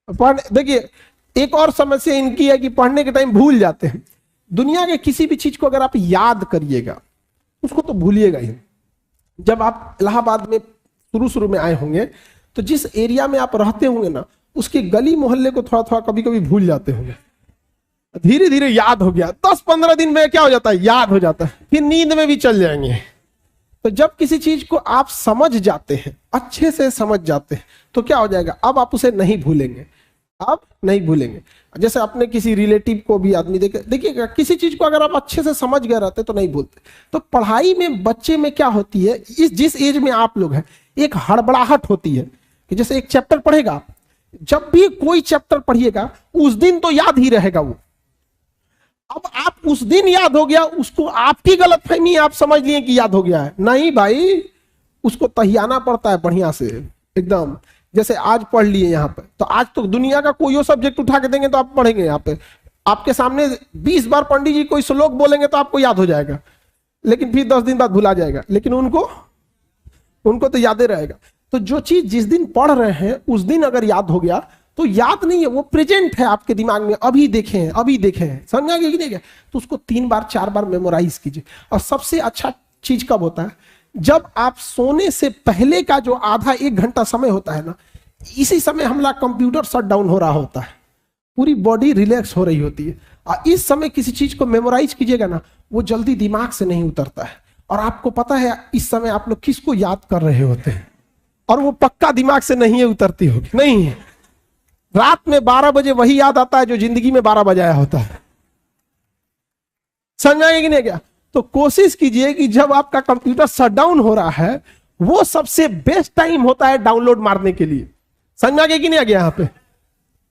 देखिए एक और समस्या इनकी है कि पढ़ने के टाइम भूल जाते हैं। दुनिया के किसी भी चीज को अगर आप याद करिएगा उसको तो भूलिएगा ही। जब आप इलाहाबाद में शुरू शुरू में आए होंगे तो जिस एरिया में आप रहते होंगे ना उसके गली मोहल्ले को थोड़ा थोड़ा कभी कभी भूल जाते होंगे, धीरे धीरे याद हो गया, 10-15 दिन में क्या हो जाता है, याद हो जाता है, फिर नींद में भी चल जाएंगे। तो जब किसी चीज को आप समझ जाते हैं, अच्छे से समझ जाते हैं, तो क्या हो जाएगा, अब आप उसे नहीं भूलेंगे, आप नहीं भूलेंगे। जैसे अपने किसी रिलेटिव को भी आदमी देखिएगा, किसी चीज को अगर आप अच्छे से समझ गए रहते तो नहीं भूलते। तो पढ़ाई में बच्चे में क्या होती है, इस जिस एज में आप लोग हैं, एक हड़बड़ाहट होती है कि जैसे एक चैप्टर पढ़ेगा, जब भी कोई चैप्टर पढ़िएगा उस दिन तो याद ही रहेगा वो। अब आप उस दिन याद हो गया, उसको आपकी गलतफहमी आप समझ लिए कि याद हो गया है, नहीं भाई, उसको तहियाना पड़ता है बढ़िया से एकदम। जैसे आज पढ़ लिए यहाँ पे, तो आज तो दुनिया का कोई सब्जेक्ट उठा के देंगे तो आप पढ़ेंगे। यहाँ पे आपके सामने 20 बार पंडित जी कोई श्लोक बोलेंगे तो आपको याद हो जाएगा, लेकिन फिर 10 दिन बाद भुला जाएगा, लेकिन उनको तो याद ही रहेगा। तो जो चीज जिस दिन पढ़ रहे हैं उस दिन अगर याद हो गया तो याद नहीं है, वो प्रेजेंट है आपके दिमाग में, अभी देखे हैं, समझ गए कि नहीं गए, तो उसको 3 बार 4 बार मेमोराइज कीजिए। और सबसे अच्छा चीज कब होता है, जब आप सोने से पहले का जो आधा 1 घंटा समय होता है ना, इसी समय हमारा कंप्यूटर शट डाउन हो रहा होता है, पूरी बॉडी रिलैक्स हो रही होती है। और इस समय किसी चीज को मेमोराइज कीजिएगा ना, वो जल्दी दिमाग से नहीं उतरता है। और आपको पता है इस समय आप लोग किसको याद कर रहे होते हैं, और वो पक्का दिमाग से नहीं उतरती होगी, नहीं है। रात में 12 बजे वही याद आता है जो जिंदगी में 12 बजाया होता है, समझाएंगे कि नहीं क्या। तो कोशिश कीजिए कि जब आपका कंप्यूटर शट डाउन हो रहा है, वो सबसे बेस्ट टाइम होता है डाउनलोड मारने के लिए, समझ गए कि नहीं आ गया। यहाँ पे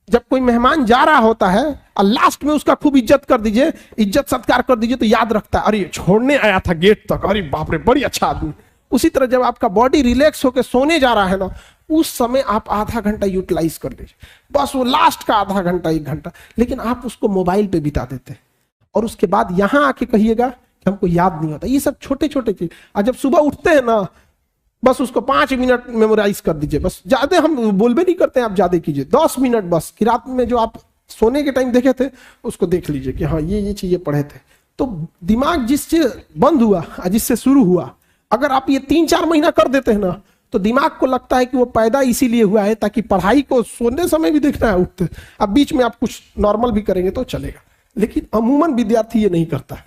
जब कोई मेहमान जा रहा होता है और लास्ट में उसका खूब इज्जत कर दीजिए, इज्जत सत्कार कर दीजिए, तो याद रखता है, अरे छोड़ने आया था गेट तक, अरे बाप रे बड़ी अच्छा आदमी। उसी तरह जब आपका बॉडी रिलैक्स होकर सोने जा रहा है ना, उस समय आप आधा घंटा यूटिलाइज कर लीजिए, बस वो लास्ट का आधा घंटा 1 घंटा। लेकिन आप उसको मोबाइल पे बिता देते हैं और उसके बाद यहां आके कहिएगा कि हमको याद नहीं होता। ये सब छोटे छोटे चीज। और जब सुबह उठते हैं ना, बस उसको 5 मिनट मेमोराइज कर दीजिए, बस। ज्यादा हम बोलबे नहीं करते हैं, आप ज्यादा कीजिए, 10 मिनट बस। कि रात में जो आप सोने के टाइम देखे थे उसको देख लीजिए कि हाँ ये चीजें पढ़े थे। तो दिमाग जिससे बंद हुआ, जिससे शुरू हुआ, अगर आप ये 3-4 महीना कर देते हैं ना, तो दिमाग को लगता है कि वो पैदा इसीलिए हुआ है ताकि पढ़ाई को सोने समय भी देखना है, उठते। अब बीच में आप कुछ नॉर्मल भी करेंगे तो चलेगा, लेकिन अमूमन विद्यार्थी ये नहीं करता।